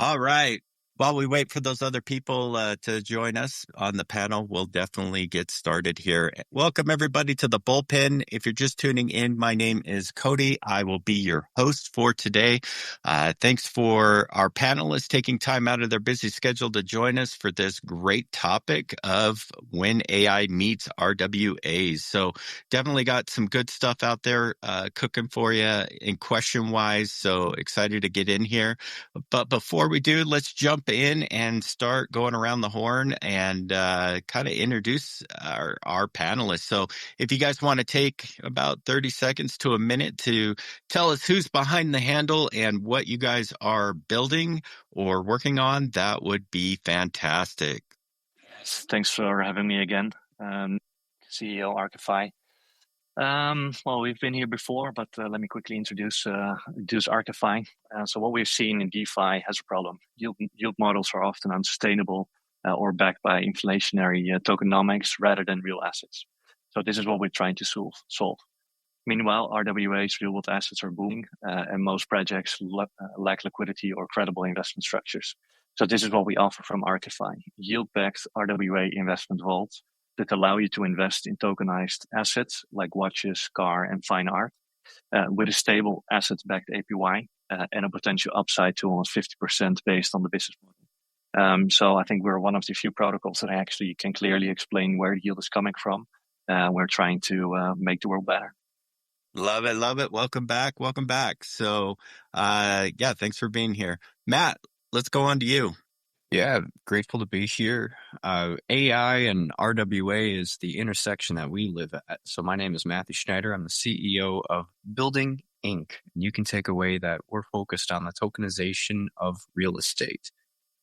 All right. While we wait for those other people to join us on the panel, we'll definitely get started here. Welcome, everybody, to the bullpen. If you're just tuning in, my name is Cody. I will be your host for today. Thanks for our panelists taking time out of their busy schedule to join us for this great topic of when AI meets RWAs. So, definitely got some good stuff out there cooking for you in question wise. So, excited to get in here. But before we do, let's jump in and start going around the horn and kind of introduce our panelists. So if you guys want to take about 30 seconds to a minute to tell us who's behind the handle and what you guys are building or working on, that would be fantastic. Thanks for having me again, CEO Archify. Well, we've been here before, but let me quickly introduce Archify. So what we've seen in DeFi has a problem. Yield models are often unsustainable or backed by inflationary tokenomics rather than real assets. So this is what we're trying to solve. Meanwhile, RWA's real-world assets are booming, and most projects lack liquidity or credible investment structures. So this is what we offer from Archify: yield-backed RWA investment vaults that allow you to invest in tokenized assets like watches, car, and fine art, with a stable assets-backed APY and a potential upside to almost 50% based on the business model. So I think we're one of the few protocols that actually can clearly explain where the yield is coming from. We're trying to make the world better. Love it. Love it. Welcome back. Welcome back. So, yeah, thanks for being here. Matt, let's go on to you. Yeah, grateful to be here. AI and RWA is the intersection that we live at. So my name is Matthew Schneider. I'm the CEO of Building Inc. And you can take away that we're focused on the tokenization of real estate.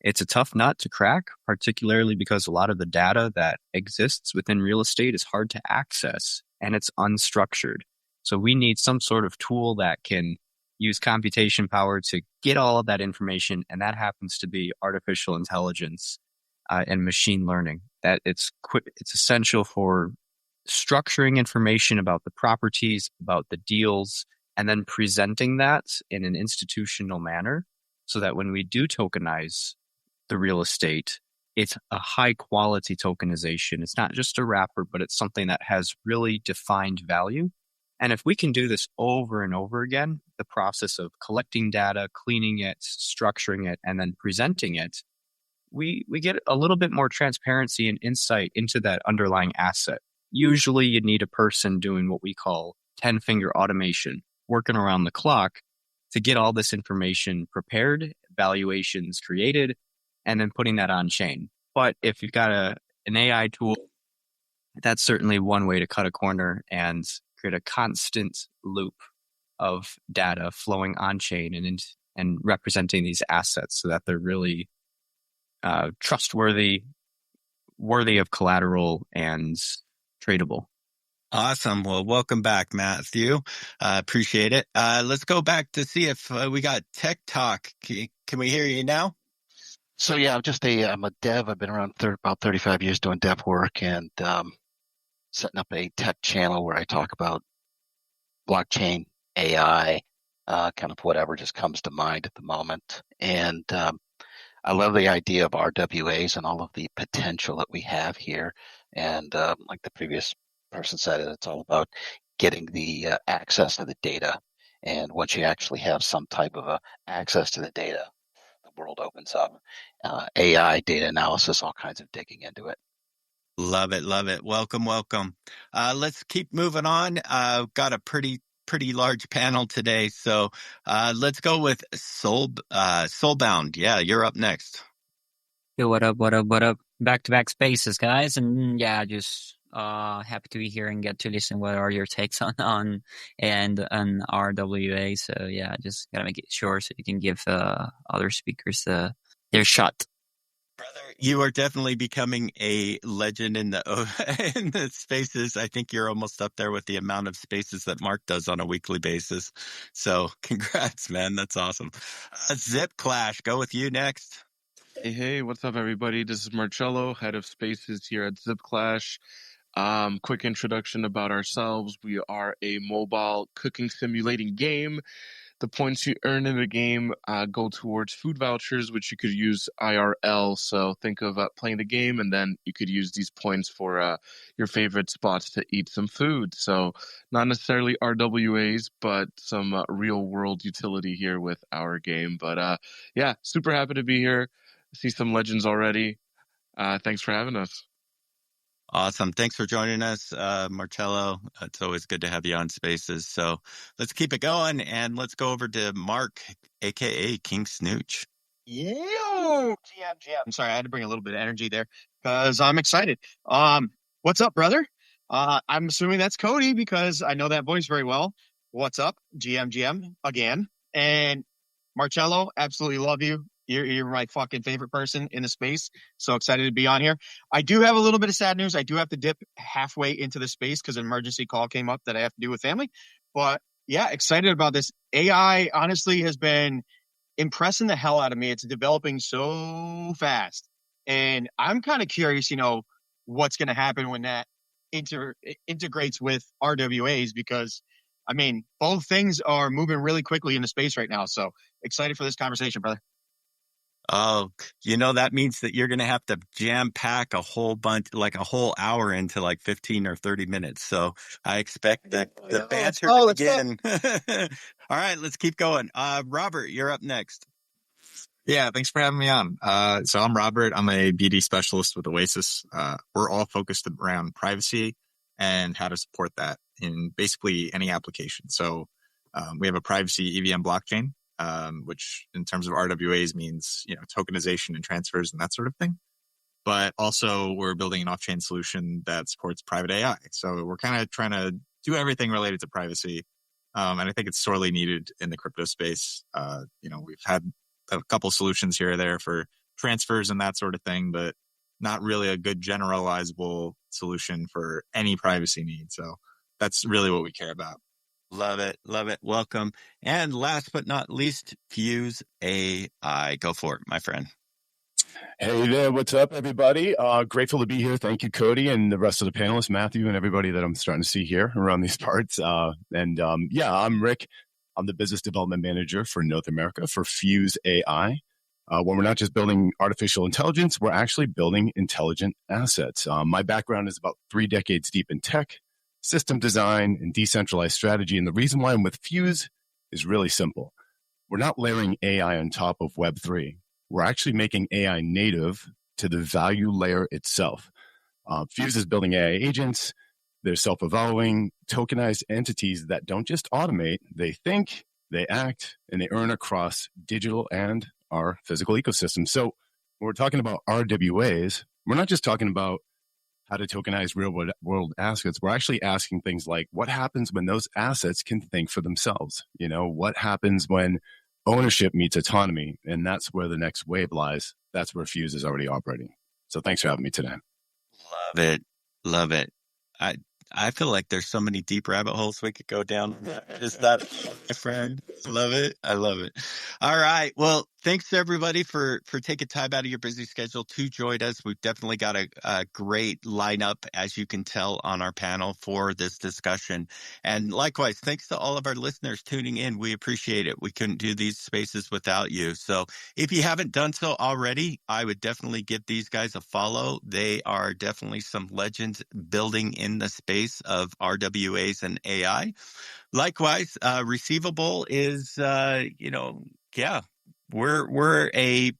It's a tough nut to crack, particularly because a lot of the data that exists within real estate is hard to access and it's unstructured. So we need some sort of tool that can use computation power to get all of that information, and that happens to be artificial intelligence and machine learning. That it's essential for structuring information about the properties, about the deals, and then presenting that in an institutional manner so that when we do tokenize the real estate, it's a high quality tokenization. It's not just a wrapper, but it's something that has really defined value. And if we can do this over and over again, the process of collecting data, cleaning it, structuring it, and then presenting it, we get a little bit more transparency and insight into that underlying asset. Usually you need a person doing what we call 10-finger automation, working around the clock to get all this information prepared, valuations created, and then putting that on chain. But if you've got an AI tool, that's certainly one way to cut a corner and create a constant loop of data flowing on chain and representing these assets so that they're really trustworthy, worthy of collateral, and tradable. Awesome. Well, welcome back, Matthew. Appreciate it. Let's go back to see if we got Tech Talk. Can we hear you now? So yeah, I'm a dev. I've been around about 35 years doing dev work and setting up a tech channel where I talk about blockchain, AI, kind of whatever just comes to mind at the moment. And I love the idea of RWAs and all of the potential that we have here. And like the previous person said, it's all about getting the access to the data. And once you actually have some type of access to the data, the world opens up. AI, data analysis, all kinds of digging into it. Love it. Love it. Welcome. Welcome. Let's keep moving on. Got a pretty large panel today. So let's go with Soulbound. Yeah, you're up next. Yo, what up? Back-to-back spaces, guys. And yeah, just happy to be here and get to listen. What are your takes on RWA? So yeah, just gotta make it short so you can give other speakers their shot. Brother, you are definitely becoming a legend in the in the spaces. I think you're almost up there with the amount of spaces that Mark does on a weekly basis. So congrats, man. That's awesome. Zip Clash, go with you next. Hey, what's up, everybody? This is Marcello, head of spaces here at Zip Clash. Quick introduction about ourselves. We are a mobile cooking simulating game The points you earn in the game go towards food vouchers, which you could use IRL. So think of playing the game, and then you could use these points for your favorite spots to eat some food. So not necessarily RWAs, but some real world utility here with our game. But yeah, super happy to be here. See some legends already. Thanks for having us. Awesome. Thanks for joining us, Marcello. It's always good to have you on Spaces. So let's keep it going, and let's go over to Mark, a.k.a. King Snooch. Yo, GM. I'm sorry, I had to bring a little bit of energy there because I'm excited. What's up, brother? I'm assuming that's Cody because I know that voice very well. What's up, GM again? And Marcello, absolutely love you. You're my fucking favorite person in the space. So excited to be on here. I do have a little bit of sad news. I do have to dip halfway into the space because an emergency call came up that I have to do with family. But yeah, excited about this. AI honestly has been impressing the hell out of me. It's developing so fast. And I'm kind of curious, what's going to happen when that integrates with RWAs because, I mean, both things are moving really quickly into space right now. So excited for this conversation, brother. Oh, that means that you're going to have to jam pack a whole bunch, like a whole hour into like 15 or 30 minutes. So I expect the banter to begin. All right, let's keep going. Robert, you're up next. Yeah, thanks for having me on. So I'm Robert. I'm a BD specialist with Oasis. We're all focused around privacy and how to support that in basically any application. So we have a privacy EVM blockchain. Which in terms of RWAs means, tokenization and transfers and that sort of thing. But also we're building an off-chain solution that supports private AI. So we're kind of trying to do everything related to privacy. And I think it's sorely needed in the crypto space. We've had a couple solutions here or there for transfers and that sort of thing, but not really a good generalizable solution for any privacy need. So that's really what we care about. Love it. Love it. Welcome. And last but not least, Fuse AI. Go for it, my friend. Hey there. What's up, everybody? Grateful to be here. Thank you, Cody, and the rest of the panelists, Matthew, and everybody that I'm starting to see here around these parts. I'm Rick. I'm the business development manager for North America for Fuse AI. When we're not just building artificial intelligence, we're actually building intelligent assets. My background is about 3 decades deep in tech, system design, and decentralized strategy. And the reason why I'm with Fuse is really simple. We're not layering AI on top of Web3. We're actually making AI native to the value layer itself. Fuse is building AI agents. They're self-evolving, tokenized entities that don't just automate. They think, they act, and they earn across digital and our physical ecosystem. So when we're talking about RWAs, we're not just talking about how to tokenize real world assets. We're actually asking things like, what happens when those assets can think for themselves? What happens when ownership meets autonomy? And that's where the next wave lies. That's where Fuse is already operating. So thanks for having me today. Love it. Love it. I feel like there's so many deep rabbit holes we could go down. Is that, my friend? Love it. I love it. All right. Well, thanks to everybody for taking time out of your busy schedule to join us. We've definitely got a great lineup, as you can tell, on our panel for this discussion. And likewise, thanks to all of our listeners tuning in. We appreciate it. We couldn't do these spaces without you. So if you haven't done so already, I would definitely give these guys a follow. They are definitely some legends building in the space of RWAs and AI. Likewise, Receivable is, we're a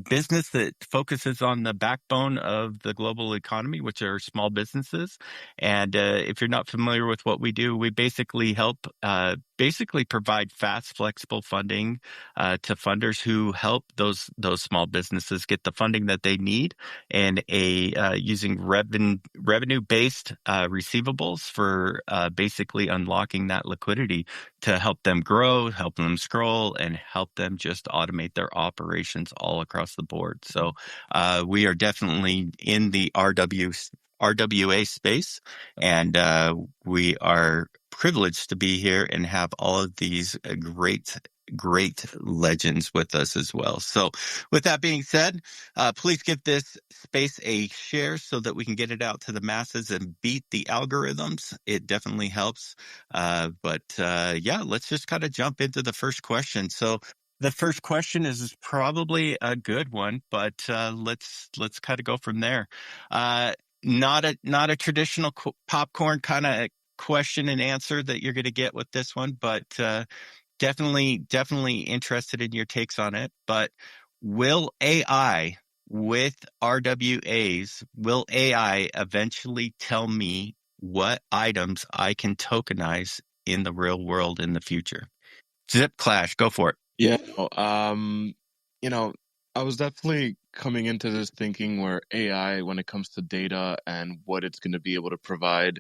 business that focuses on the backbone of the global economy, which are small businesses. And if you're not familiar with what we do, we basically help provide fast, flexible funding to funders who help those small businesses get the funding that they need, and using revenue-based receivables for basically unlocking that liquidity to help them grow, help them scroll, and help them just automate their operations all across the board. So we are definitely in the RWA space, and we are privileged to be here and have all of these great great legends with us as well. So with that being said, please give this space a share so that we can get it out to the masses and beat the algorithms. It definitely helps. But let's just kind of jump into the first question. So the first question is probably a good one, but let's kind of go from there. Not a traditional popcorn kind of question and answer that you're going to get with this one, but definitely interested in your takes on it. But will AI with RWAs, will AI eventually tell me what items I can tokenize in the real world in the future? Zip Clash, go for it. Yeah, I was definitely coming into this thinking where AI, when it comes to data and what it's going to be able to provide,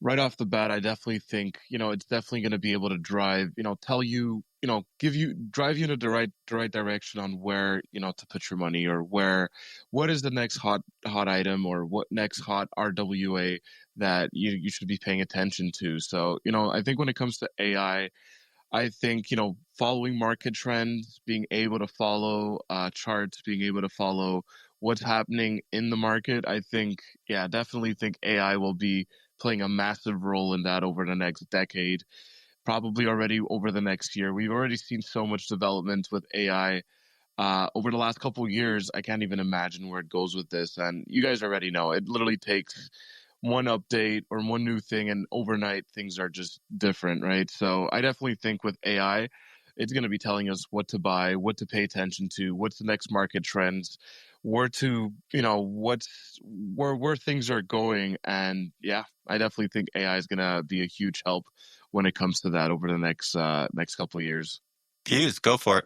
right off the bat, I definitely think, it's definitely going to be able to drive, tell you, drive you in the right direction on where, to put your money, or what is the next hot item, or what next hot RWA that you should be paying attention to. So, I think when it comes to AI, I think, following market trends, being able to follow charts, being able to follow what's happening in the market, I think, definitely think AI will be playing a massive role in that over the next decade, probably already over the next year. We've already seen so much development with AI over the last couple of years. I can't even imagine where it goes with this. And you guys already know it literally takes one update or one new thing, and overnight things are just different, right? So I definitely think with AI, it's going to be telling us what to buy, what to pay attention to, what's the next market trends, where to, where things are going. And I definitely think AI is going to be a huge help when it comes to that over the next couple of years. Fuse, go for it.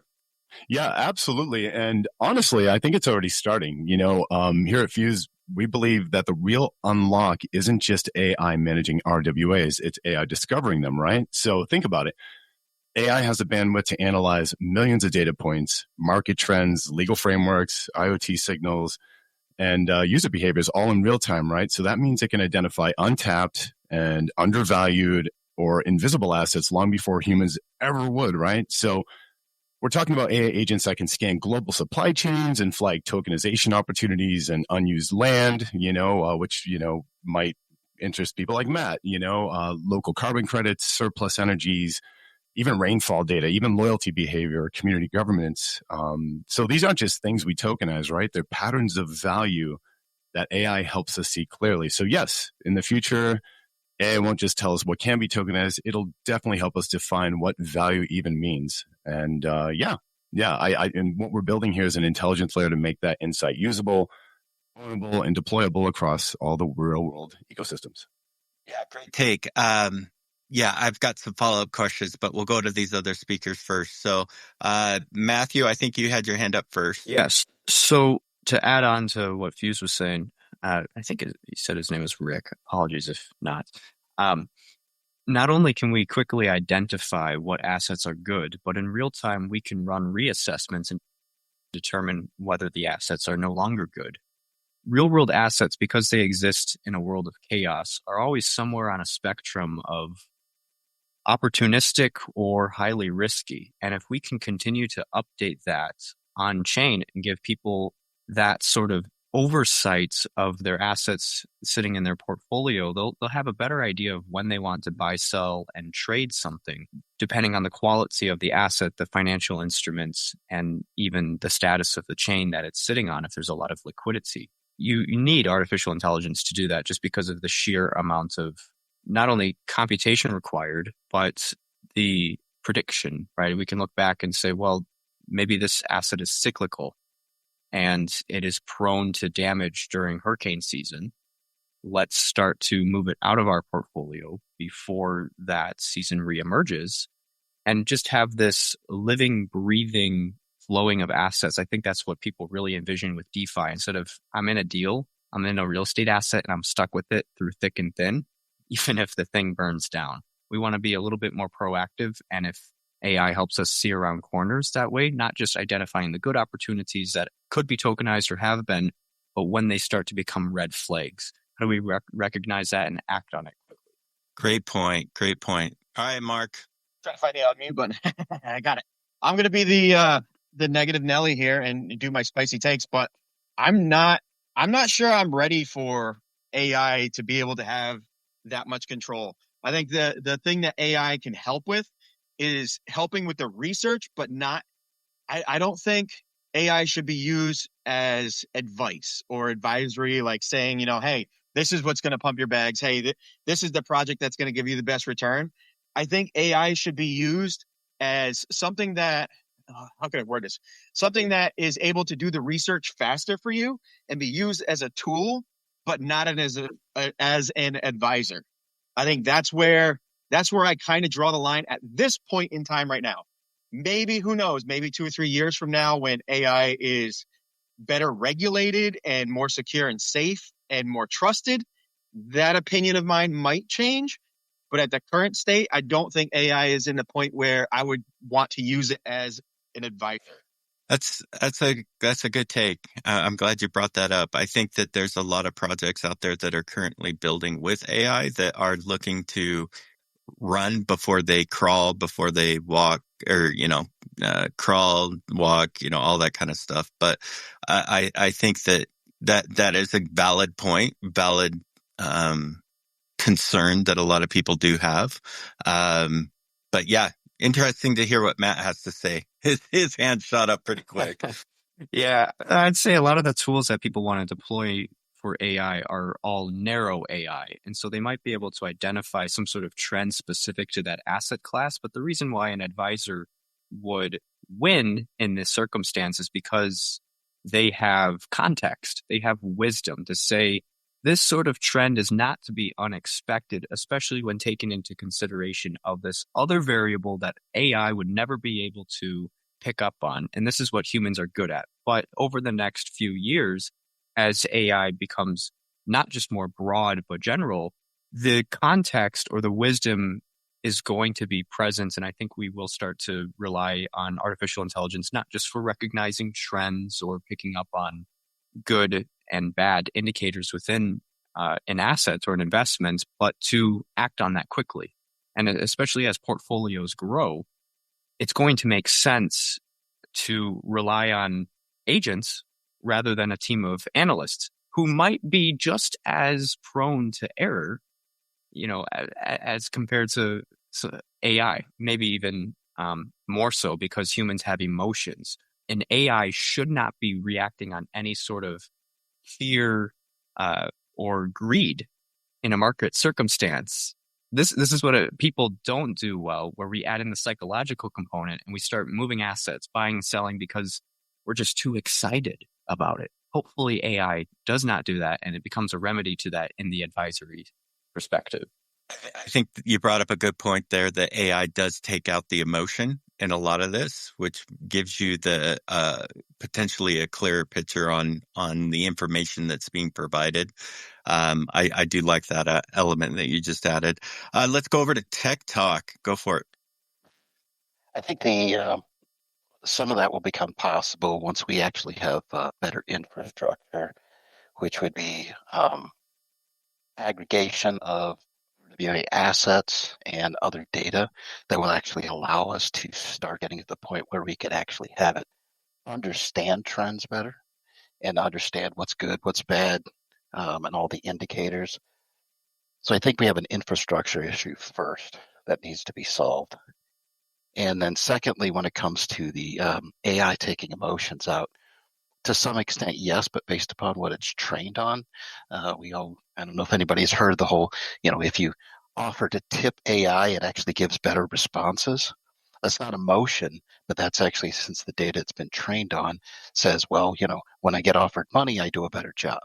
Yeah, absolutely. And honestly, I think it's already starting. Here at Fuse, we believe that the real unlock isn't just AI managing RWAs, it's AI discovering them, right? So think about it. AI has the bandwidth to analyze millions of data points, market trends, legal frameworks, IoT signals, and user behaviors all in real time, right? So that means it can identify untapped and undervalued or invisible assets long before humans ever would, right? So we're talking about AI agents that can scan global supply chains and flag tokenization opportunities and unused land, which, might interest people like Matt, local carbon credits, surplus energies, even rainfall data, even loyalty behavior, community governance. So these aren't just things we tokenize, right? They're patterns of value that AI helps us see clearly. So yes, in the future, AI won't just tell us what can be tokenized. It'll definitely help us define what value even means. And and what we're building here is an intelligence layer to make that insight usable, ownable, and deployable across all the real world ecosystems. Yeah, great take. I've got some follow-up questions, but we'll go to these other speakers first. So, Matthew, I think you had your hand up first. Yes. So to add on to what Fuse was saying, I think he said his name was Rick. Apologies if not. Not only can we quickly identify what assets are good, but in real time, we can run reassessments and determine whether the assets are no longer good. Real-world assets, because they exist in a world of chaos, are always somewhere on a spectrum of opportunistic or highly risky. And if we can continue to update that on-chain and give people that sort of oversight of their assets sitting in their portfolio, they'll have a better idea of when they want to buy, sell, and trade something, depending on the quality of the asset, the financial instruments, and even the status of the chain that it's sitting on if there's a lot of liquidity. You need artificial intelligence to do that just because of the sheer amount of not only computation required, but the prediction, right? We can look back and say, well, maybe this asset is cyclical and it is prone to damage during hurricane season. Let's start to move it out of our portfolio before that season reemerges and just have this living, breathing, flowing of assets. I think that's what people really envision with DeFi. Instead of I'm in a deal, I'm in a real estate asset and I'm stuck with it through thick and thin, even if the thing burns down. We want to be a little bit more proactive. And if AI helps us see around corners that way, not just identifying the good opportunities that could be tokenized or have been, but when they start to become red flags, how do we recognize that and act on it quickly? Great point. All right, Mark. Trying to find the unmute button. I got it. I'm going to be the negative Nelly here and do my spicy takes, but I'm not sure I'm ready for AI to be able to have that much control. I think the thing that AI can help with is helping with the research, but not, I don't think AI should be used as advice or advisory, like saying, hey, this is what's going to pump your bags. Hey, this is the project that's going to give you the best return. I think AI should be used as something that, how can I word this? Something that is able to do the research faster for you and be used as a tool, but not as an advisor. I think that's where I kind of draw the line at this point in time right now. Maybe, who knows, maybe 2 or 3 years from now when AI is better regulated and more secure and safe and more trusted, that opinion of mine might change. But at the current state, I don't think AI is in the point where I would want to use it as an advisor. That's a good take. I'm glad you brought that up. I think that there's a lot of projects out there that are currently building with AI that are looking to run before they crawl, before they walk, or crawl, walk, all that kind of stuff. But I think that is a valid point, valid concern that a lot of people do have. But yeah, interesting to hear what Matt has to say. His hand shot up pretty quick. Yeah, I'd say a lot of the tools that people want to deploy for AI are all narrow AI. And so they might be able to identify some sort of trend specific to that asset class. But the reason why an advisor would win in this circumstance is because they have context, they have wisdom to say, this sort of trend is not to be unexpected, especially when taken into consideration of this other variable that AI would never be able to pick up on. And this is what humans are good at. But over the next few years, as AI becomes not just more broad, but general, the context or the wisdom is going to be present. And I think we will start to rely on artificial intelligence, not just for recognizing trends or picking up on good and bad indicators within an asset or an investment, but to act on that quickly. And especially as portfolios grow, it's going to make sense to rely on agents rather than a team of analysts who might be just as prone to error, as compared to AI, maybe even more so, because humans have emotions. And AI should not be reacting on any sort of fear or greed in a market circumstance. This is what people don't do well, where we add in the psychological component and we start moving assets, buying and selling because we're just too excited about it. Hopefully AI does not do that, and it becomes a remedy to that in the advisory perspective. I think you brought up a good point there that AI does take out the emotion in a lot of this, which gives you the potentially a clearer picture on the information that's being provided. I do like that element that you just added. Let's go over to Tech Talk. Go for it. I think some of that will become possible once we actually have better infrastructure, which would be aggregation of assets and other data that will actually allow us to start getting to the point where we could actually have it understand trends better and understand what's good, what's bad, and all the indicators. So I think we have an infrastructure issue first that needs to be solved. And then secondly, when it comes to the AI taking emotions out, to some extent, yes, but based upon what it's trained on, I don't know if anybody's heard the whole, if you offer to tip AI, it actually gives better responses. That's not emotion, but that's actually, since the data it's been trained on says, well, when I get offered money, I do a better job.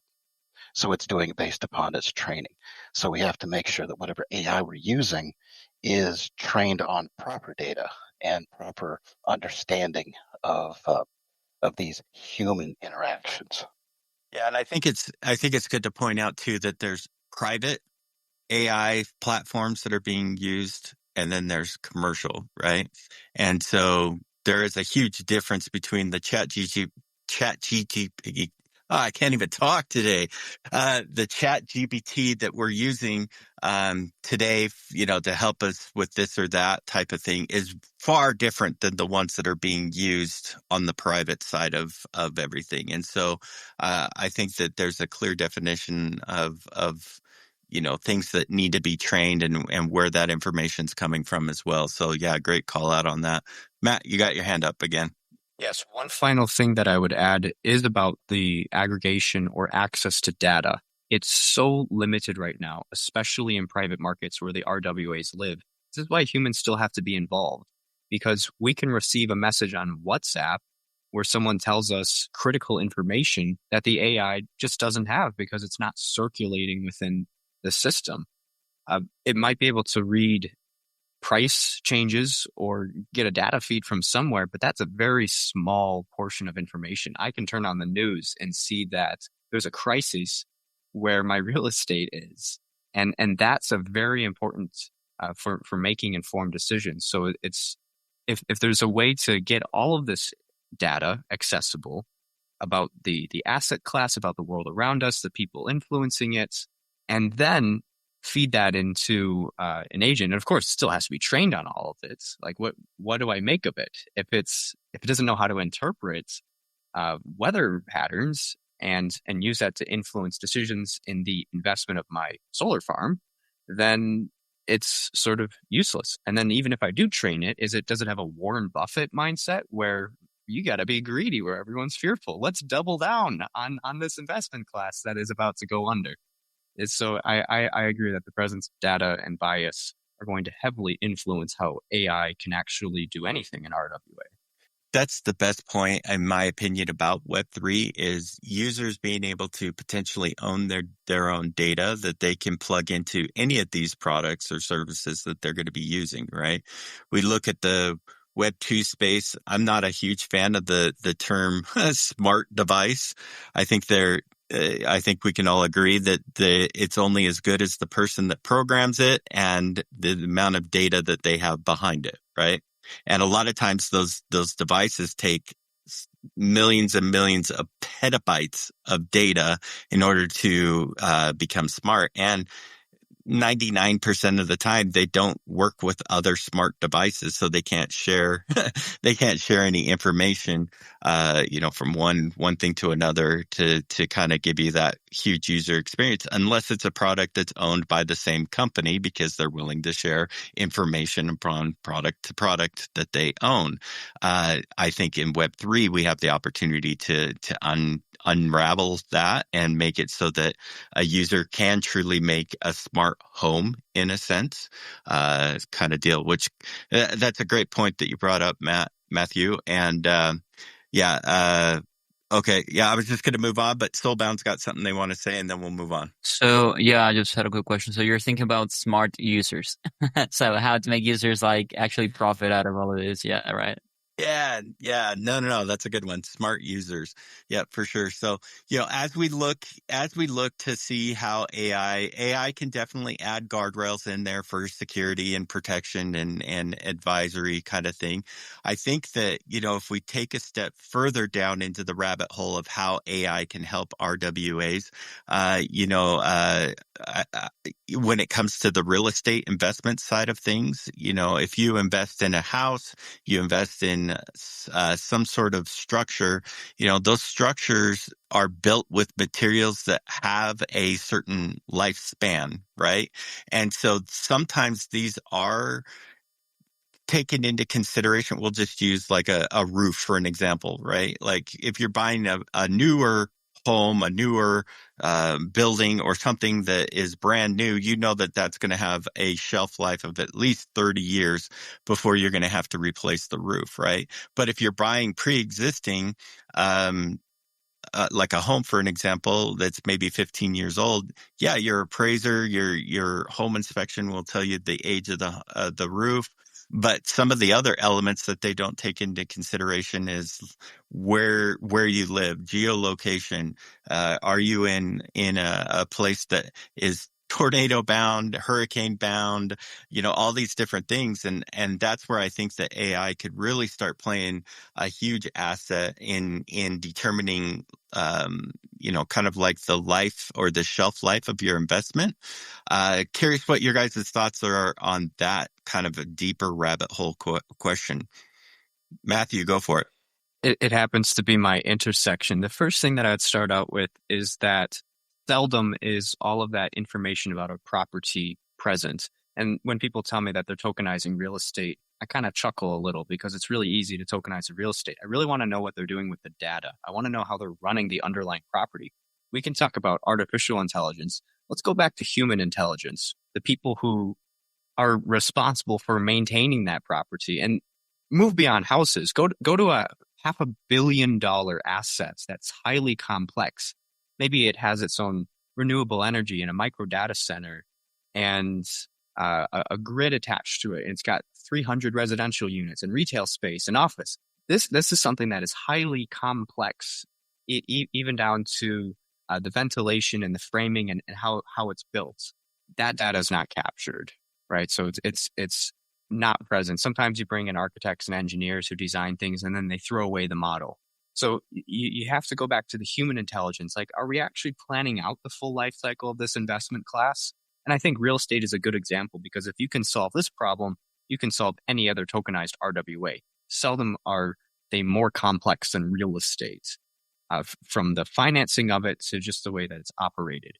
So it's doing it based upon its training. So we have to make sure that whatever AI we're using is trained on proper data and proper understanding of these human interactions. Yeah, and I think it's good to point out too that there's private AI platforms that are being used, and then there's commercial, right? And so there is a huge difference between the ChatGPT. Oh, I can't even talk today. The chat GPT that we're using today, to help us with this or that type of thing is far different than the ones that are being used on the private side of everything. And so I think that there's a clear definition of things that need to be trained and where that information's coming from as well. So yeah, great call out on that. Matt, you got your hand up again. Yes, one final thing that I would add is about the aggregation or access to data. It's so limited right now, especially in private markets where the RWAs live. This is why humans still have to be involved, because we can receive a message on WhatsApp where someone tells us critical information that the AI just doesn't have because it's not circulating within the system. It might be able to read price changes or get a data feed from somewhere, but that's a very small portion of information. I can turn on the news and see that there's a crisis where my real estate is. And that's a very important for making informed decisions. So it's if there's a way to get all of this data accessible about the asset class, about the world around us, the people influencing it, and then feed that into an agent. And of course, it still has to be trained on all of it. Like, what do I make of it? If it doesn't know how to interpret weather patterns and use that to influence decisions in the investment of my solar farm, then it's sort of useless. And then even if I do train it, does it have a Warren Buffett mindset where you got to be greedy, where everyone's fearful? Let's double down on this investment class that is about to go under. So I agree that the presence of data and bias are going to heavily influence how AI can actually do anything in RWA. That's the best point, in my opinion, about Web3 is users being able to potentially own their own data that they can plug into any of these products or services that they're going to be using, right? We look at the Web2 space. I'm not a huge fan of the term smart device. I think we can all agree that it's only as good as the person that programs it and the amount of data that they have behind it, right? And a lot of times those devices take millions and millions of petabytes of data in order to become smart. And 99% of the time they don't work with other smart devices, so they can't share any information from one thing to another to kind of give you that huge user experience, unless it's a product that's owned by the same company because they're willing to share information upon product to product that they own. I think in Web3 we have the opportunity to unravel that and make it so that a user can truly make a smart home in a sense, kind of deal, which that's a great point that you brought up, Matthew. And okay. Yeah, I was just going to move on, but Soulbound's got something they want to say and then we'll move on. So yeah, I just had a quick question. So you're thinking about smart users. So how to make users actually profit out of all of this. Yeah, right. Yeah. No. That's a good one. Smart users. Yeah, for sure. So, as we look to see how AI can definitely add guardrails in there for security and protection and advisory kind of thing. I think that, if we take a step further down into the rabbit hole of how AI can help RWAs, when it comes to the real estate investment side of things, if you invest in a house, you invest in some sort of structure, those structures are built with materials that have a certain lifespan, right? And so sometimes these are taken into consideration. We'll just use like a roof for an example, right? Like if you're buying a newer home, a newer building or something that is brand new, that's going to have a shelf life of at least 30 years before you're going to have to replace the roof, right? But if you're buying pre-existing, like a home, for an example, that's maybe 15 years old, yeah, your appraiser, your home inspection will tell you the age of the roof. But some of the other elements that they don't take into consideration is where you live, geolocation. Are you in a place that is tornado bound, hurricane bound, all these different things. And that's where I think that AI could really start playing a huge asset in determining, kind of like the life or the shelf life of your investment. Curious what your guys' thoughts are on that kind of a deeper rabbit hole question. Matthew, go for it. It happens to be my intersection. The first thing that I would start out with is that seldom is all of that information about a property present. And when people tell me that they're tokenizing real estate, I kind of chuckle a little because it's really easy to tokenize a real estate. I really want to know what they're doing with the data. I want to know how they're running the underlying property. We can talk about artificial intelligence. Let's go back to human intelligence, the people who are responsible for maintaining that property, and move beyond houses. Go to a $500 million assets that's highly complex. Maybe it has its own renewable energy and a micro data center and a grid attached to it. And it's got 300 residential units and retail space and office. This is something that is highly complex, even down to the ventilation and the framing and how it's built. That data is not captured, right? So it's not present. Sometimes you bring in architects and engineers who design things and then they throw away the model. So you have to go back to the human intelligence. Like, are we actually planning out the full life cycle of this investment class? And I think real estate is a good example, because if you can solve this problem, you can solve any other tokenized RWA. Seldom are they more complex than real estate, from the financing of it to just the way that it's operated.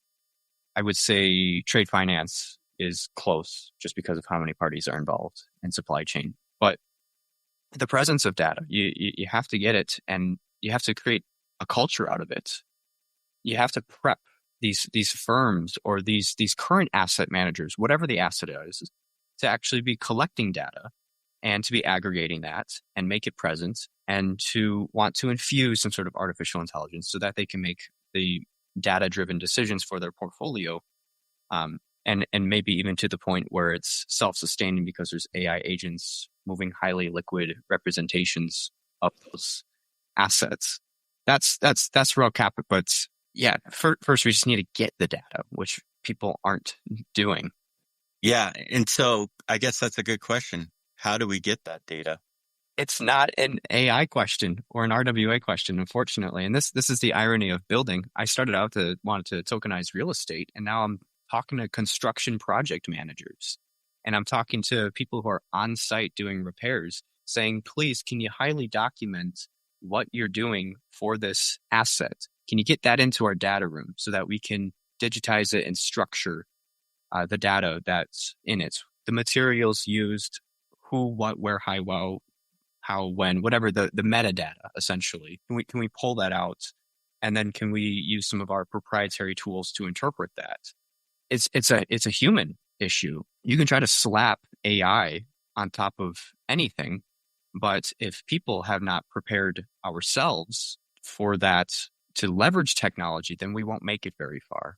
I would say trade finance is close just because of how many parties are involved in supply chain. But the presence of data, you have to get it, and you have to create a culture out of it. You have to prep these firms or these current asset managers, whatever the asset is, to actually be collecting data and to be aggregating that and make it present, and to want to infuse some sort of artificial intelligence so that they can make the data-driven decisions for their portfolio. And maybe even to the point where it's self-sustaining because there's AI agents moving highly liquid representations of those assets. That's real capital. But yeah, first we just need to get the data, which people aren't doing. Yeah, and so I guess that's a good question. How do we get that data? It's not an AI question or an RWA question, unfortunately. And this is the irony of building. I started out to want to tokenize real estate, and now I'm talking to construction project managers, and I'm talking to people who are on site doing repairs, saying, please, can you highly document what you're doing for this asset? Can you get that into our data room so that we can digitize it and structure the data that's in it? The materials used, who, what, where, how, when, whatever, the metadata, essentially. Can we pull that out? And then can we use some of our proprietary tools to interpret that? It's a human issue. You can try to slap AI on top of anything, but if people have not prepared ourselves for that to leverage technology, then we won't make it very far.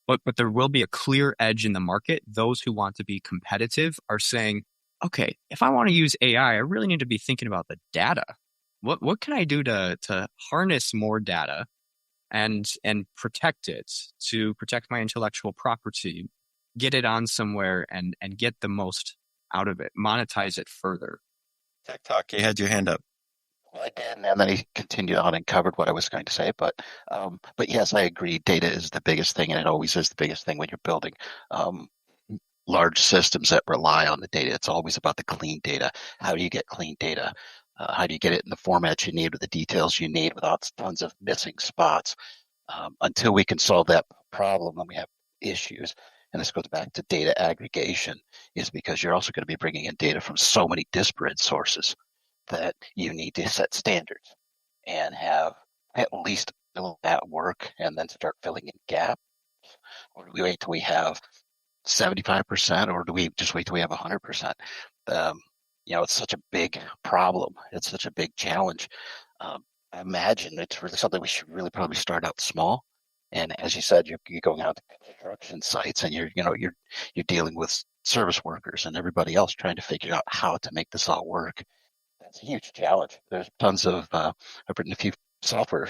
But there will be a clear edge in the market. Those who want to be competitive are saying, okay, if I want to use AI, I really need to be thinking about the data. What can I do to harness more data and protect it, to protect my intellectual property, get it on somewhere and get the most out of it, monetize it further. Tech Talk, you had your hand up. Well, I did, and then he continued on and covered what I was going to say. But yes, I agree. Data is the biggest thing, and it always is the biggest thing when you're building large systems that rely on the data. It's always about the clean data. How do you get clean data? How do you get it in the format you need with the details you need without tons of missing spots? Until we can solve that problem, then we have issues. And this goes back to data aggregation, is because you're also going to be bringing in data from so many disparate sources that you need to set standards and have at least that work, and then start filling in gaps. Or do we wait till we have 75%, or do we just wait till we have 100%? It's such a big problem. It's such a big challenge. I imagine it's really something we should really probably start out small. And as you said, you're going out to construction sites, and you're dealing with service workers and everybody else trying to figure out how to make this all work. That's a huge challenge. There's tons of I've written a few software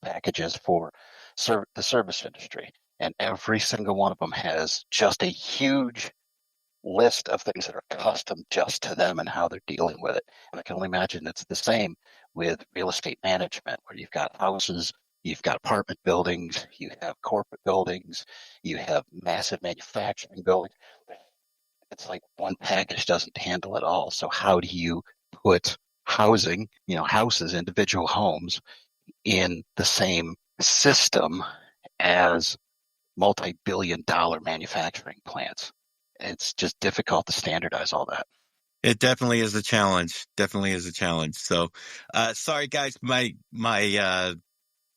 packages for the service industry, and every single one of them has just a huge list of things that are custom just to them and how they're dealing with it. And I can only imagine it's the same with real estate management, where you've got houses, you've got apartment buildings, you have corporate buildings, you have massive manufacturing buildings. It's like one package doesn't handle it all. So how do you put housing, houses, individual homes in the same system as multi-billion-dollar manufacturing plants? It's just difficult to standardize all that. It definitely is a challenge. Definitely is a challenge. So, sorry guys, my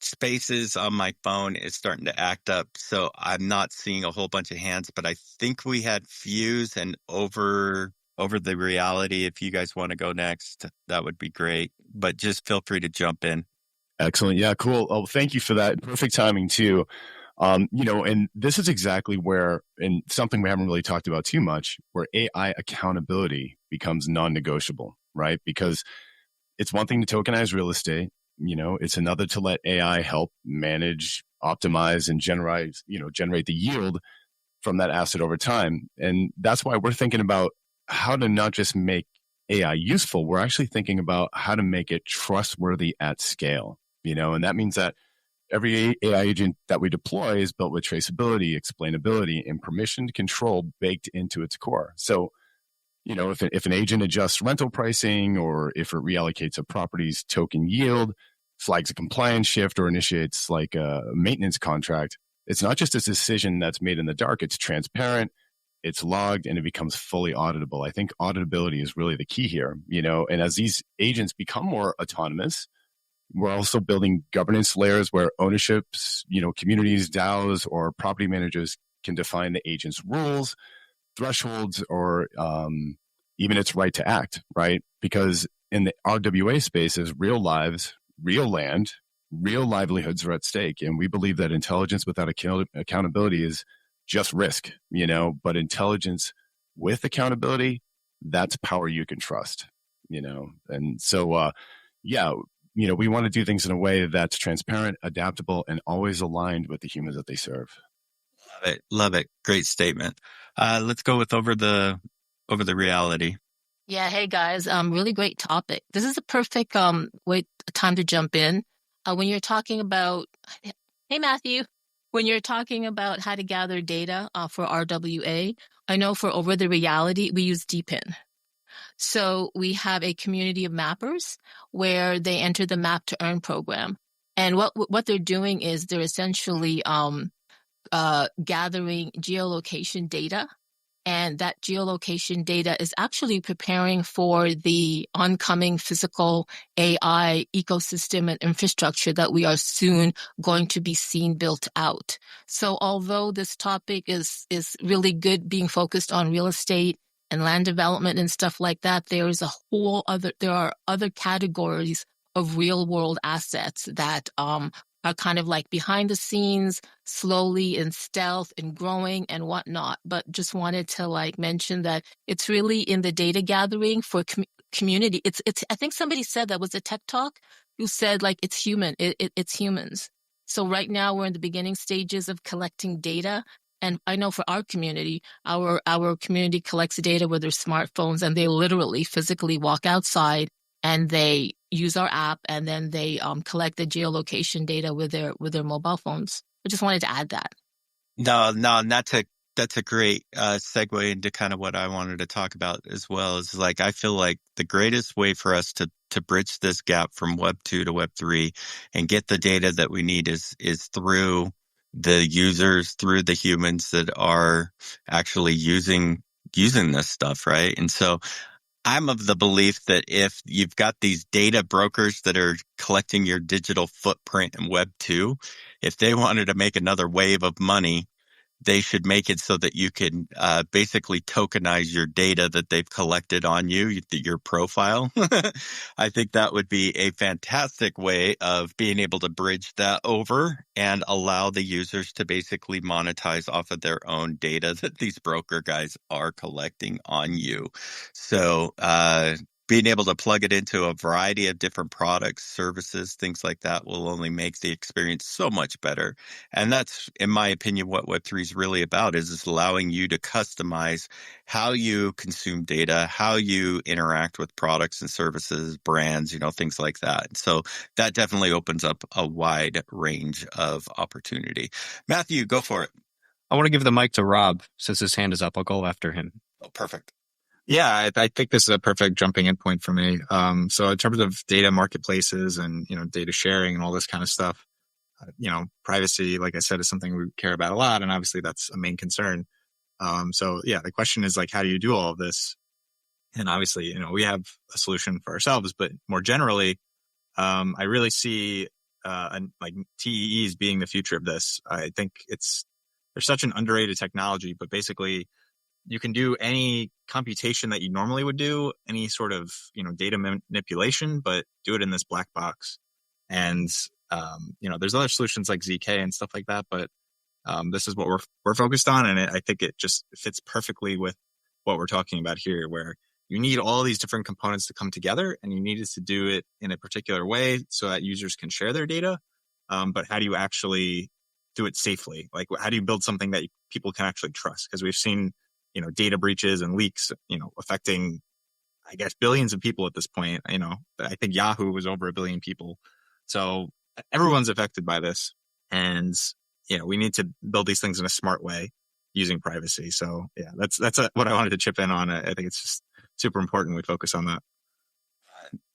spaces on my phone is starting to act up, so I'm not seeing a whole bunch of hands. But I think we had Fuse and over the reality. If you guys want to go next, that would be great. But just feel free to jump in. Excellent. Yeah, cool. Oh, thank you for that. Perfect timing too. And this is exactly where, and something we haven't really talked about too much, where AI accountability becomes non-negotiable, right? Because it's one thing to tokenize real estate, it's another to let AI help manage, optimize, and generate the yield from that asset over time. And that's why we're thinking about how to not just make AI useful, we're actually thinking about how to make it trustworthy at scale, and that means that every AI agent that we deploy is built with traceability, explainability, and permissioned control baked into its core. So, if an agent adjusts rental pricing, or if it reallocates a property's token yield, flags a compliance shift, or initiates like a maintenance contract, it's not just a decision that's made in the dark. It's transparent, it's logged, and it becomes fully auditable. I think auditability is really the key here, and as these agents become more autonomous, we're also building governance layers where ownerships, communities, DAOs, or property managers can define the agent's rules, thresholds, or even its right to act, right? Because in the RWA spaces, real lives, real land, real livelihoods are at stake. And we believe that intelligence without accountability is just risk, but intelligence with accountability, that's power you can trust, And so, we want to do things in a way that's transparent, adaptable, and always aligned with the humans that they serve. Love it. Great statement. Let's go with over the reality. Yeah. Hey guys. Really great topic. This is a perfect time to jump in. When you're talking about, hey Matthew, when you're talking about how to gather data for RWA, I know for over the reality we use DeepIn. So we have a community of mappers where they enter the Map to Earn program. And what they're doing is they're essentially gathering geolocation data. And that geolocation data is actually preparing for the oncoming physical AI ecosystem and infrastructure that we are soon going to be seeing built out. So although this topic is really good being focused on real estate and land development and stuff like that, there are other categories of real world assets that are kind of like behind the scenes, slowly in stealth and growing and whatnot. But just wanted to mention that it's really in the data gathering for community. It's I think somebody said that was a tech talk who said it's human. It's humans. So right now we're in the beginning stages of collecting data. And I know for our community, our community collects data with their smartphones, and they literally physically walk outside and they use our app, and then they collect the geolocation data with their mobile phones. I just wanted to add that. No, that's a great segue into kind of what I wanted to talk about as well. Is I feel like the greatest way for us to bridge this gap from Web 2 to Web 3 and get the data that we need is through the users, through the humans that are actually using this stuff, right? And so I'm of the belief that if you've got these data brokers that are collecting your digital footprint in Web 2, if they wanted to make another wave of money, they should make it so that you can basically tokenize your data that they've collected on you, your profile. I think that would be a fantastic way of being able to bridge that over and allow the users to basically monetize off of their own data that these broker guys are collecting on you. So being able to plug it into a variety of different products, services, things like that will only make the experience so much better. And that's, in my opinion, what Web3 is really about, is allowing you to customize how you consume data, how you interact with products and services, brands, things like that. So that definitely opens up a wide range of opportunity. Matthew, go for it. I want to give the mic to Rob. Since his hand is up, I'll go after him. Oh, perfect. Yeah, I think this is a perfect jumping in point for me. So in terms of data marketplaces and, data sharing and all this kind of stuff, privacy, like I said, is something we care about a lot. And obviously that's a main concern. So yeah, the question is like, how do you do all of this? And obviously, we have a solution for ourselves, but more generally, I really see, like TEEs being the future of this. I think there's such an underrated technology, but basically you can do any computation that you normally would do, any sort of, data manipulation, but do it in this black box. And, there's other solutions like ZK and stuff like that, but, this is what we're focused on. And I think it just fits perfectly with what we're talking about here, where you need all these different components to come together and you needed to do it in a particular way so that users can share their data. But how do you actually do it safely? Like, how do you build something that people can actually trust? Because we've seen, data breaches and leaks, affecting, I guess, billions of people at this point. I think Yahoo was over 1 billion people. So everyone's affected by this. And, we need to build these things in a smart way using privacy. So yeah, that's what I wanted to chip in on. I think it's just super important we focus on that.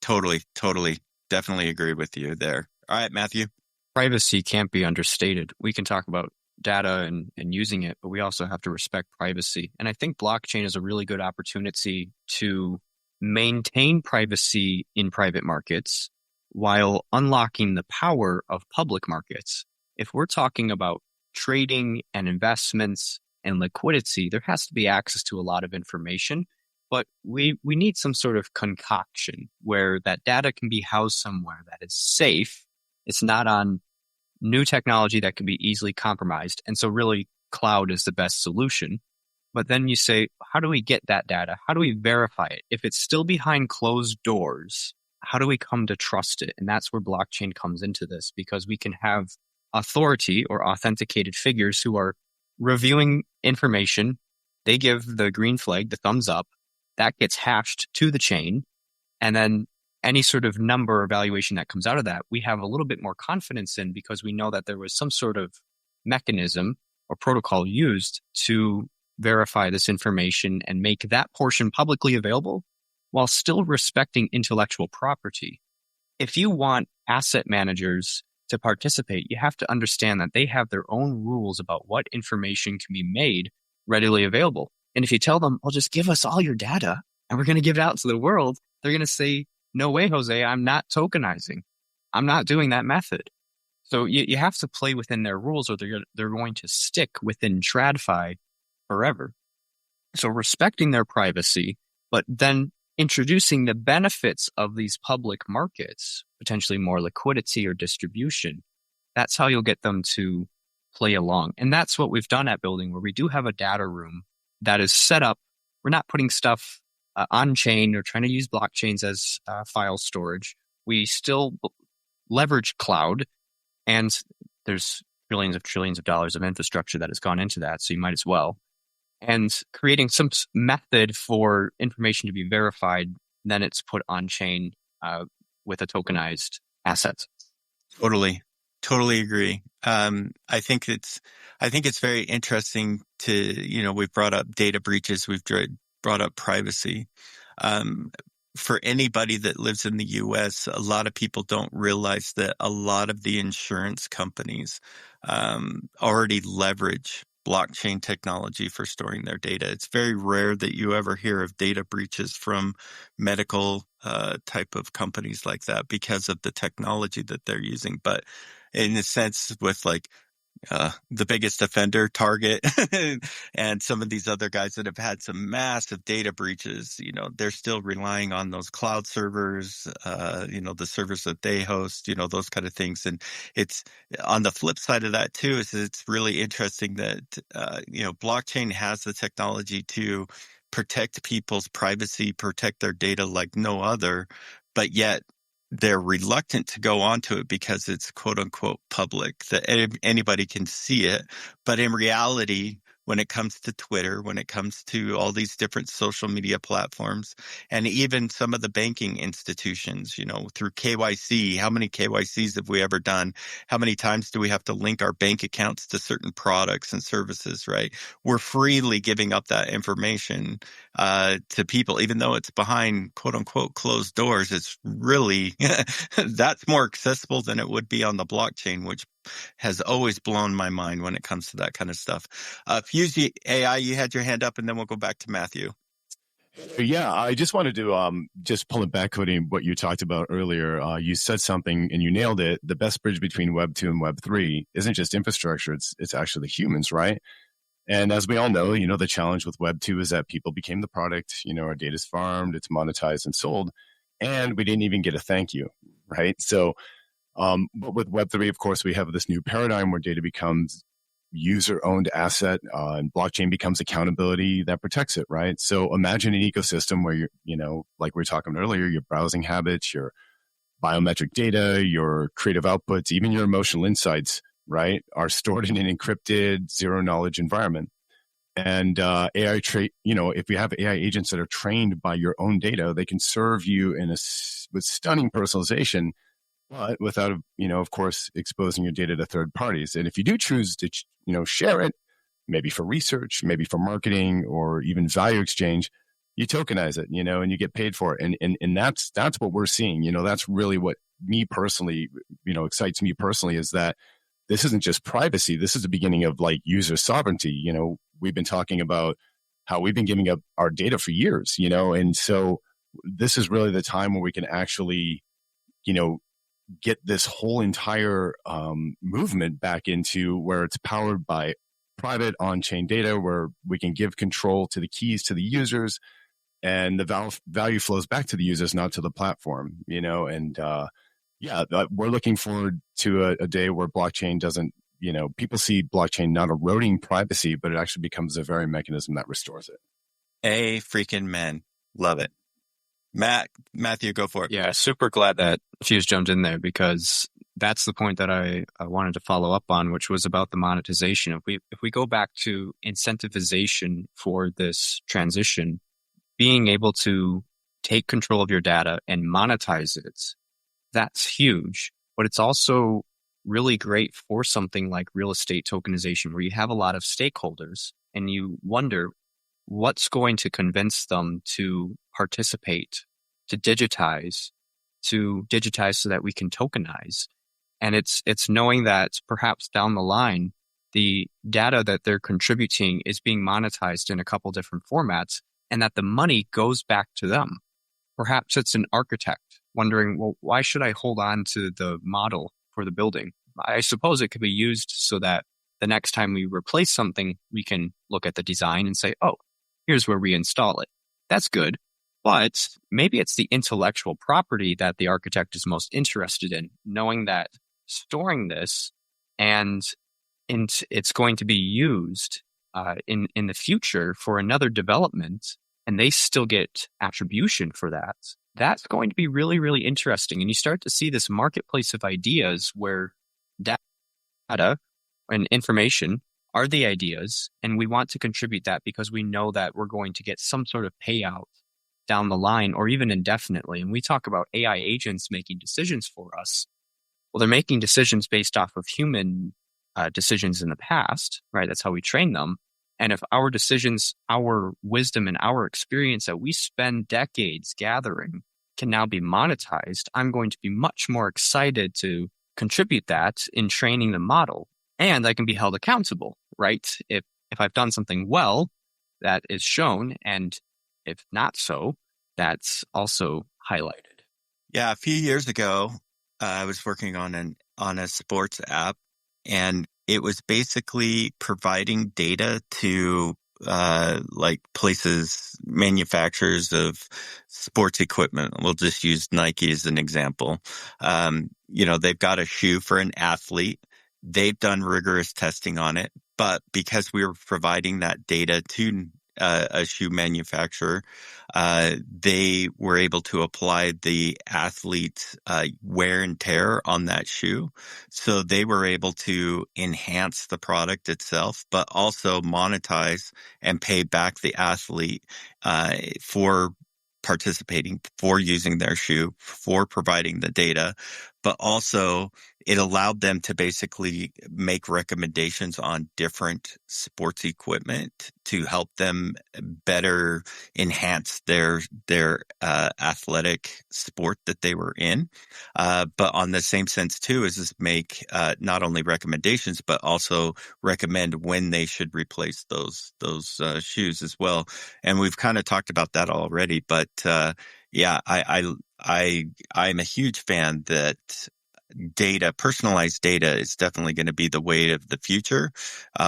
Totally. Definitely agree with you there. All right, Matthew. Privacy can't be understated. We can talk about data and using it, but we also have to respect privacy. And I think blockchain is a really good opportunity to maintain privacy in private markets while unlocking the power of public markets. If we're talking about trading and investments and liquidity, there has to be access to a lot of information, but we need some sort of concoction where that data can be housed somewhere that is safe. It's not on new technology that can be easily compromised. And so really cloud is the best solution. But then you say, how do we get that data? How do we verify it? If it's still behind closed doors, how do we come to trust it? And that's where blockchain comes into this, because we can have authority or authenticated figures who are reviewing information. They give the green flag, the thumbs up, that gets hashed to the chain. And then any sort of number or valuation that comes out of that, we have a little bit more confidence in, because we know that there was some sort of mechanism or protocol used to verify this information and make that portion publicly available while still respecting intellectual property. If you want asset managers to participate, you have to understand that they have their own rules about what information can be made readily available. And if you tell them, well, just give us all your data and we're going to give it out to the world, they're going to say, no way, Jose, I'm not tokenizing. I'm not doing that method. So you have to play within their rules, or they're going to stick within TradFi forever. So respecting their privacy, but then introducing the benefits of these public markets, potentially more liquidity or distribution, that's how you'll get them to play along. And that's what we've done at Building, where we do have a data room that is set up. We're not putting stuff on chain or trying to use blockchains as file storage. We still leverage cloud, and there's trillions of dollars of infrastructure that has gone into that. So you might as well. And creating some method for information to be verified, then it's put on chain with a tokenized asset. Totally agree. I think it's very interesting to, we've brought up data breaches, we've brought up privacy. For anybody that lives in the US, a lot of people don't realize that a lot of the insurance companies already leverage blockchain technology for storing their data. It's very rare that you ever hear of data breaches from medical type of companies like that because of the technology that they're using. But in a sense, with like the biggest offender, Target, and some of these other guys that have had some massive data breaches, they're still relying on those cloud servers, the servers that they host, those kind of things. And it's on the flip side of that too, is it's really interesting that, blockchain has the technology to protect people's privacy, protect their data like no other, but yet they're reluctant to go onto it because it's quote unquote public, that anybody can see it. But in reality, when it comes to Twitter, when it comes to all these different social media platforms, and even some of the banking institutions, through KYC, how many KYCs have we ever done? How many times do we have to link our bank accounts to certain products and services, right? We're freely giving up that information to people, even though it's behind quote unquote closed doors. It's really, that's more accessible than it would be on the blockchain, which has always blown my mind when it comes to that kind of stuff. Fusey AI, you had your hand up, and then we'll go back to Matthew. Yeah, I just wanted to just pull it back, Cody, what you talked about earlier. You said something and you nailed it. The best bridge between Web 2 and Web 3 isn't just infrastructure, it's actually the humans, right? And as we all know, the challenge with Web 2 is that people became the product. Our data's farmed, it's monetized and sold, and we didn't even get a thank you, right? So, but with Web 3, of course, we have this new paradigm where data becomes user-owned asset, and blockchain becomes accountability that protects it, right? So imagine an ecosystem where you're, like we were talking earlier, your browsing habits, your biometric data, your creative outputs, even your emotional insights, right, are stored in an encrypted, zero-knowledge environment. And AI if you have AI agents that are trained by your own data, they can serve you with stunning personalization, but without, of course, exposing your data to third parties. And if you do choose to, share it, maybe for research, maybe for marketing, or even value exchange, you tokenize it, and you get paid for it. And that's what we're seeing. That's really what me personally, excites me personally, is that this isn't just privacy. This is the beginning of like user sovereignty. We've been talking about how we've been giving up our data for years, and so this is really the time where we can actually, get this whole entire movement back into where it's powered by private on-chain data, where we can give control to the keys to the users, and the value flows back to the users, not to the platform, and we're looking forward to a day where blockchain doesn't, people see blockchain not eroding privacy, but it actually becomes a very mechanism that restores it. A freaking man. Love it. Matthew, go for it. Yeah, super glad that Fuse jumped in there, because that's the point that I wanted to follow up on, which was about the monetization. If we go back to incentivization for this transition, being able to take control of your data and monetize it, that's huge. But it's also really great for something like real estate tokenization, where you have a lot of stakeholders and you wonder what's going to convince them to participate, to digitize so that we can tokenize. And it's knowing that perhaps down the line, the data that they're contributing is being monetized in a couple different formats, and that the money goes back to them. Perhaps it's an architect wondering, well, why should I hold on to the model for the building? I suppose it could be used so that the next time we replace something, we can look at the design and say, oh, here's where we install it. That's good. But maybe it's the intellectual property that the architect is most interested in, knowing that storing this and it's going to be used in the future for another development, and they still get attribution for that. That's going to be really, really interesting. And you start to see this marketplace of ideas where data and information are the ideas, and we want to contribute that because we know that we're going to get some sort of payout down the line, or even indefinitely. And we talk about AI agents making decisions for us. Well, they're making decisions based off of human decisions in the past, right? That's how we train them. And if our decisions, our wisdom, and our experience that we spend decades gathering can now be monetized, I'm going to be much more excited to contribute that in training the model. And I can be held accountable, right? If I've done something well, that is shown, and if not so, that's also highlighted. Yeah, a few years ago, I was working on a sports app, and it was basically providing data to like places, manufacturers of sports equipment. We'll just use Nike as an example. They've got a shoe for an athlete. They've done rigorous testing on it, but because we were providing that data to a shoe manufacturer. They were able to apply the athlete's wear and tear on that shoe. So they were able to enhance the product itself, but also monetize and pay back the athlete for participating, for using their shoe, for providing the data, but also it allowed them to basically make recommendations on different sports equipment to help them better enhance their athletic sport that they were in. But on the same sense too, is this make not only recommendations but also recommend when they should replace those shoes as well. And we've kind of talked about that already, but yeah, I'm a huge fan that personalized data is definitely going to be the way of the future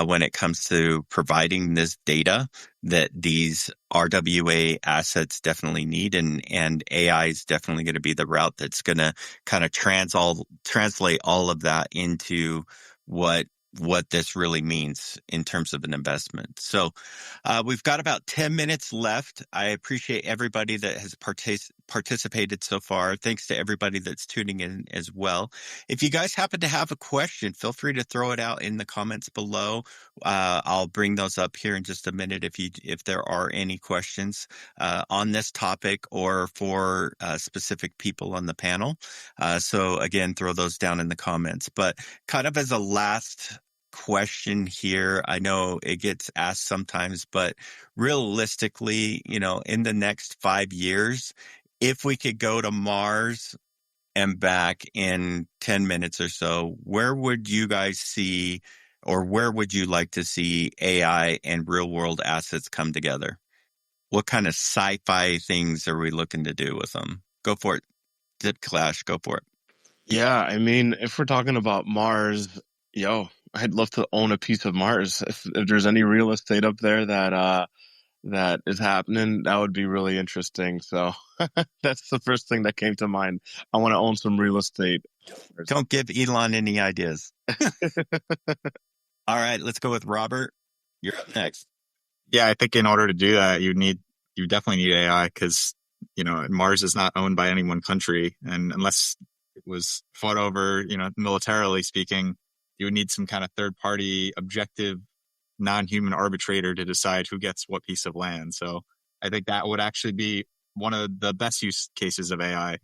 when it comes to providing this data that these RWA assets definitely need, and AI is definitely going to be the route that's going to kind of translate all of that into what this really means in terms of an investment. So we've got about 10 minutes left. I appreciate everybody that has participated so far. Thanks to everybody that's tuning in as well. If you guys happen to have a question, feel free to throw it out in the comments below. I'll bring those up here in just a minute if there are any questions on this topic or for specific people on the panel. So again, throw those down in the comments. But kind of as a last question here, I know it gets asked sometimes, but realistically, in the next 5 years, if we could go to Mars and back in 10 minutes or so, where would you guys see, or where would you like to see AI and real world assets come together? What kind of sci-fi things are we looking to do with them? Go for it. Zip Clash, go for it. Yeah, I mean, if we're talking about Mars, I'd love to own a piece of Mars. If there's any real estate up there that is happening, that would be really interesting. So that's the first thing that came to mind. I want to own some real estate. Don't give Elon any ideas. All right, let's go with Robert. You're up next. Yeah, I think in order to do that, you definitely need AI because, Mars is not owned by any one country. And unless it was fought over, militarily speaking, you would need some kind of third party objective non-human arbitrator to decide who gets what piece of land. So I think that would actually be one of the best use cases of AI.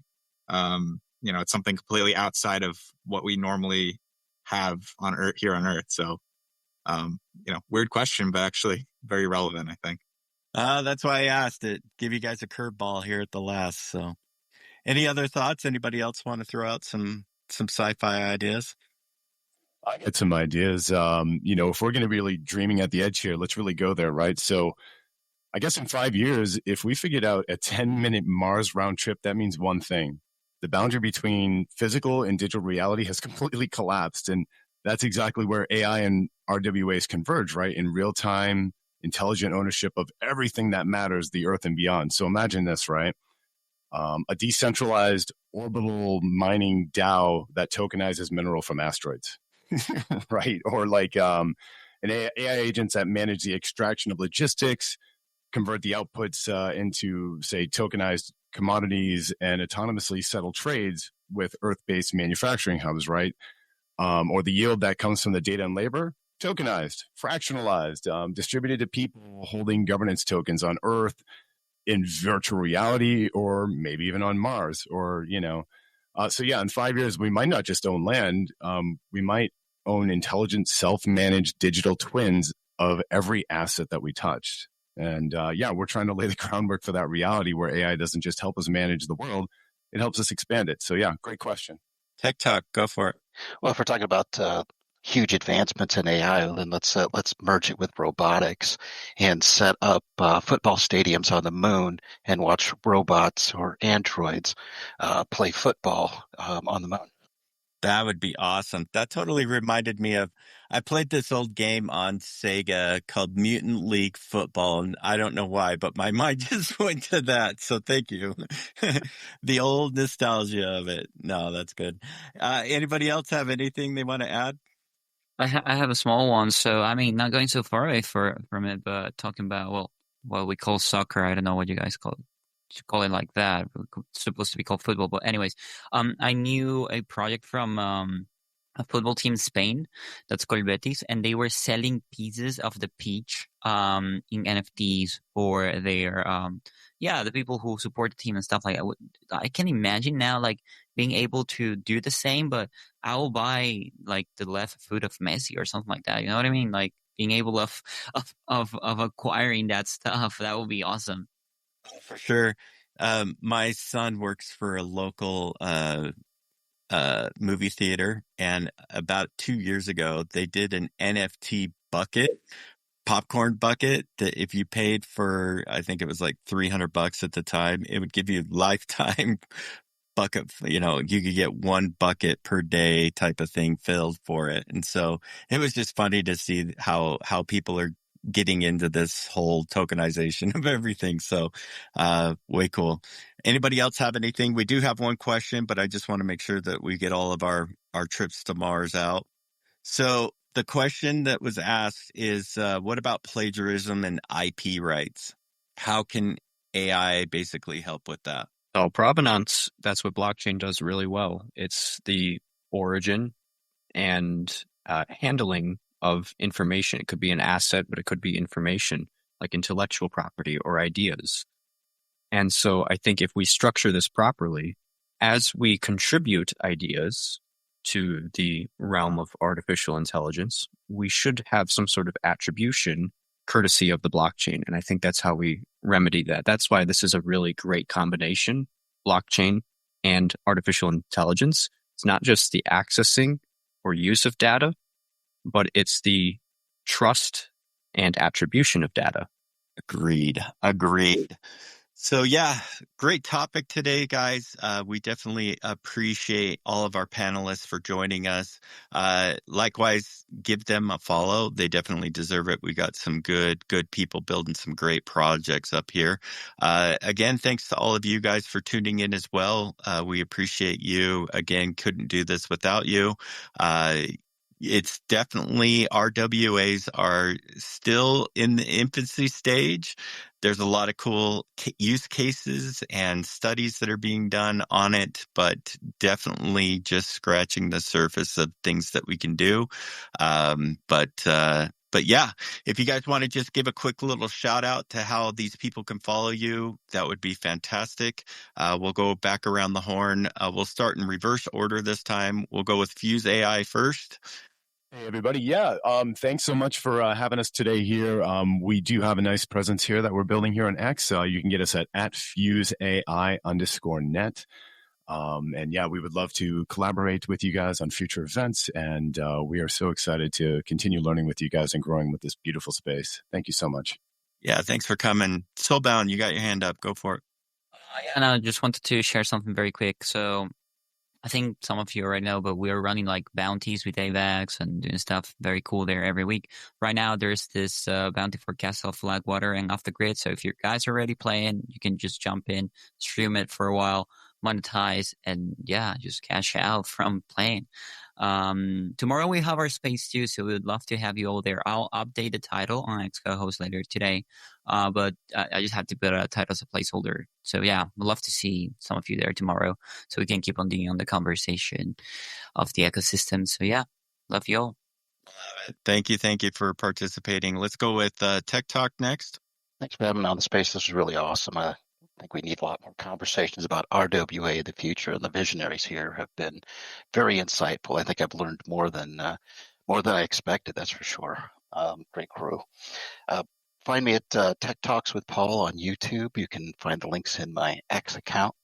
It's something completely outside of what we normally have on Earth here on Earth. So, weird question, but actually very relevant, I think. That's why I asked it. Give you guys a curveball here at the last. So any other thoughts? Anybody else want to throw out some sci-fi ideas? I got some ideas. If we're going to be really dreaming at the edge here, let's really go there, right? So I guess in 5 years, if we figured out a 10-minute Mars round trip, that means one thing. The boundary between physical and digital reality has completely collapsed. And that's exactly where AI and RWAs converge, right? In real time, intelligent ownership of everything that matters, the Earth and beyond. So imagine this, right? A decentralized orbital mining DAO that tokenizes mineral from asteroids. Right? Or like an AI agents that manage the extraction of logistics, convert the outputs into, say, tokenized commodities and autonomously settle trades with Earth-based manufacturing hubs, right? Or the yield that comes from the data and labor, tokenized, fractionalized, distributed to people holding governance tokens on Earth, in virtual reality, or maybe even on Mars, or, so yeah, in 5 years, we might not just own land. We might own intelligent, self-managed digital twins of every asset that we touched. And we're trying to lay the groundwork for that reality where AI doesn't just help us manage the world, it helps us expand it. So yeah, great question. Tech Talk, go for it. Well, if we're talking about huge advancements in AI, then let's merge it with robotics and set up football stadiums on the moon and watch robots or androids play football on the moon. That would be awesome. That totally reminded me of, I played this old game on Sega called Mutant League Football, and I don't know why, but my mind just went to that. So thank you. The old nostalgia of it. No, that's good. Anybody else have anything they want to add? I have a small one, so not going so far away from it, but talking about what we call soccer. I don't know what you guys call it. Should call it like that. It's supposed to be called football, but anyways, I knew a project from a football team in Spain that's called Betis, and they were selling pieces of the pitch in NFTs for their the people who support the team and stuff like that. I can imagine now like being able to do the same, but I will buy like the left foot of Messi or something like that. You know what I mean? Like being able of acquiring that stuff, that would be awesome. For sure. My son works for a local movie theater, and about 2 years ago, they did an NFT popcorn bucket, that if you paid for, I think it was like $300 at the time, it would give you lifetime bucket. You could get one bucket per day type of thing filled for it. And so it was just funny to see how people are getting into this whole tokenization of everything. So, way cool. Anybody else have anything? We do have one question, but I just want to make sure that we get all of our trips to Mars out. So the question that was asked is, what about plagiarism and IP rights? How can AI basically help with that? Oh, provenance, that's what blockchain does really well. It's the origin and handling of information. It could be an asset, but it could be information like intellectual property or ideas. And so I think if we structure this properly, as we contribute ideas to the realm of artificial intelligence, we should have some sort of attribution courtesy of the blockchain. And I think that's how we remedy that. That's why this is a really great combination, blockchain and artificial intelligence. It's not just the accessing or use of data, but it's the trust and attribution of data. Agreed. So yeah, great topic today, guys. We definitely appreciate all of our panelists for joining us. Likewise, give them a follow. They definitely deserve it. We got some good people building some great projects up here. Again, thanks to all of you guys for tuning in as well. We appreciate you. Again, couldn't do this without you. It's definitely, RWAs are still in the infancy stage. There's a lot of cool use cases and studies that are being done on it, but definitely just scratching the surface of things that we can do. But yeah, if you guys want to just give a quick little shout out to how these people can follow you, that would be fantastic. We'll go back around the horn. We'll start in reverse order this time. We'll go with Fuse AI first. Hey, everybody. Yeah. Thanks so much for having us today here. We do have a nice presence here that we're building here on X. You can get us at FuseAI_net. And yeah, we would love to collaborate with you guys on future events. And we are so excited to continue learning with you guys and growing with this beautiful space. Thank you so much. Yeah. Thanks for coming. Soulbound, you got your hand up. Go for it. And I just wanted to share something very quick. So I think some of you already know, but we're running like bounties with AVAX and doing stuff very cool there every week. Right now, there's this bounty for Castle of Flagwater and Off the Grid. So if you guys are already playing, you can just jump in, stream it for a while, monetize, and yeah, just cash out from playing. Tomorrow we have our space too, so we would love to have you all there. I'll update the title on X co-host later today, but I just have to put a title as a placeholder. So yeah, we'd love to see some of you there tomorrow, so we can keep on doing the conversation of the ecosystem. So yeah, love you all. Thank you for participating. Let's go with Tech Talk next. Thanks for having me on the space. This is really awesome. I think we need a lot more conversations about RWA in the future, and the visionaries here have been very insightful. I think I've learned more than I expected, that's for sure. Great crew. Find me at Tech Talks with Paul on YouTube. You can find the links in my X account.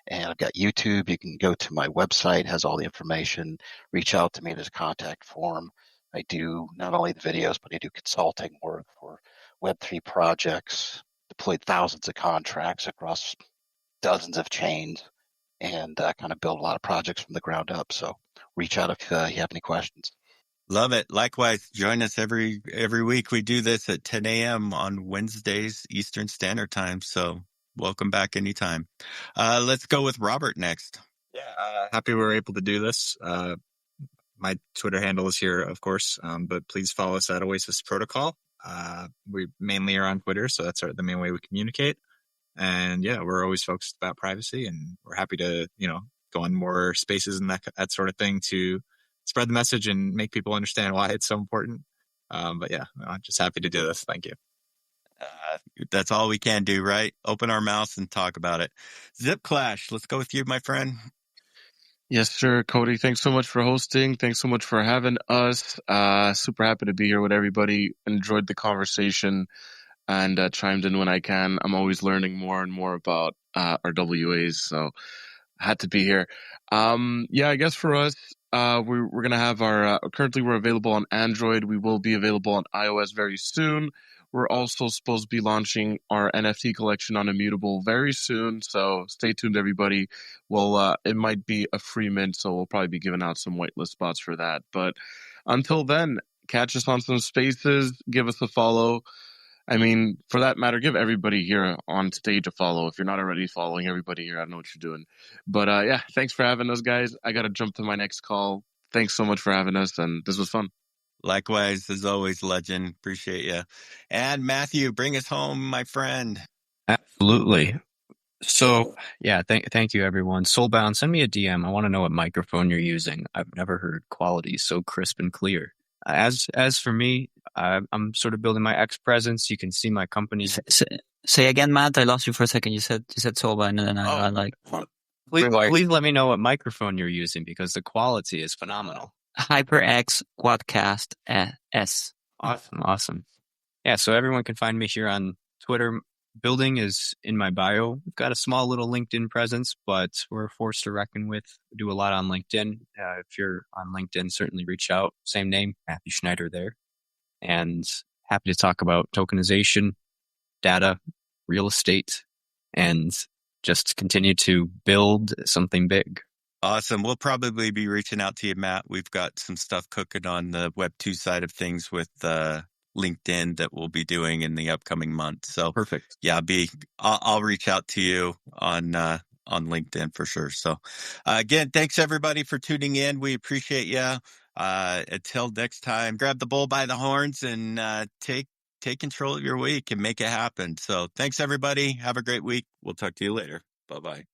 And I've got YouTube. You can go to my website, has all the information. Reach out to me. There's a contact form. I do not only the videos, but I do consulting work for Web3 projects, deployed thousands of contracts across dozens of chains, and kind of build a lot of projects from the ground up. So reach out if you have any questions. Love it. Likewise, join us every week. We do this at 10 a.m. on Wednesdays, Eastern Standard Time. So welcome back anytime. Let's go with Robert next. Yeah, happy we were able to do this. My Twitter handle is here, of course, but please follow us at Oasis Protocol. We mainly are on Twitter, so that's the main way we communicate. And yeah, we're always focused about privacy, and we're happy to, go on more spaces and that sort of thing to spread the message and make people understand why it's so important. But yeah, I'm just happy to do this. Thank you. That's all we can do, right? Open our mouths and talk about it. Zip Clash, let's go with you, my friend. Yes, sir, Cody. Thanks so much for hosting. Thanks so much for having us. Super happy to be here with everybody. Enjoyed the conversation and chimed in when I can. I'm always learning more and more about RWAs, so had to be here. I guess for us, we're going to have currently we're available on Android. We will be available on iOS very soon. We're also supposed to be launching our NFT collection on Immutable very soon, so stay tuned, everybody. Well, it might be a free mint, so we'll probably be giving out some whitelist spots for that. But until then, catch us on some spaces, give us a follow. I mean, for that matter, give everybody here on stage a follow. If you're not already following everybody here, I don't know what you're doing. But thanks for having us, guys. I got to jump to my next call. Thanks so much for having us, and this was fun. Likewise, as always, legend. Appreciate you. And Matthew, bring us home, my friend. Absolutely. So, yeah, thank you, everyone. Soulbound, send me a DM. I want to know what microphone you're using. I've never heard quality so crisp and clear. As for me, I'm sort of building my X presence. You can see my company. Say again, Matt. I lost you for a second. You said Soulbound, and then I like. Please let me know what microphone you're using because the quality is phenomenal. HyperX Quadcast S. Awesome. Yeah, so everyone can find me here on Twitter. Building is in my bio. We've got a small little LinkedIn presence, but we're a force to reckon with. We do a lot on LinkedIn. If you're on LinkedIn, certainly reach out. Same name, Matthew Schneider there. And happy to talk about tokenization, data, real estate, and just continue to build something big. Awesome. We'll probably be reaching out to you, Matt. We've got some stuff cooking on the Web 2 side of things with LinkedIn that we'll be doing in the upcoming month. So perfect. Yeah, I'll reach out to you on LinkedIn for sure. So again, thanks everybody for tuning in. We appreciate you. Until next time, grab the bull by the horns and take control of your week and make it happen. So thanks everybody. Have a great week. We'll talk to you later. Bye-bye.